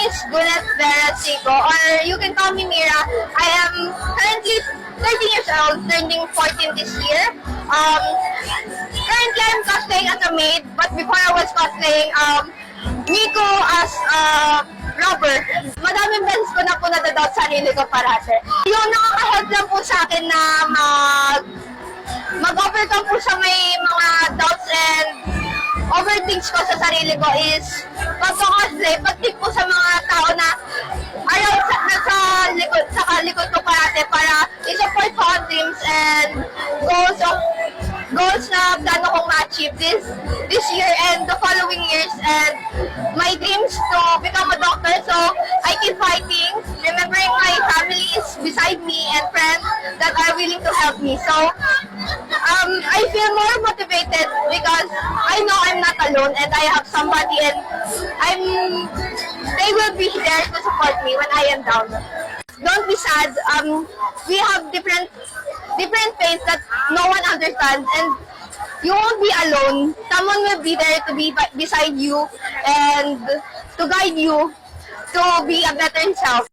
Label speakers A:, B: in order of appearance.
A: is Gwyneth Vera Sigo, or you can call me Mira. I am currently 13 years old, turning 14 this year. Currently, I'm cosplaying as a maid, but before I was cosplaying Miko as a robber. Madaming beses ko na po nadadoubt sa sarili ko parate. Yung nakaka-help lang po sa akin na mag-overcome po sa may mga doubts and overthinks ko sa sarili ko is pag-cosplay, pag-tip po sa mga tao na ayaw nasa likod ko parate para i-support ko ang dreams and goals na plano kong ma-achieve this year and the following years, and my dreams to become a doctor, so I keep fighting, remembering my family is beside me and friends that are willing to help me. So I feel more motivated because I know I'm not alone and I have somebody, and they will be there to support me when I am down. Don't be sad. We have different faiths that no one understands, and you won't be alone. Someone will be there to be beside you and to guide you to be a better self.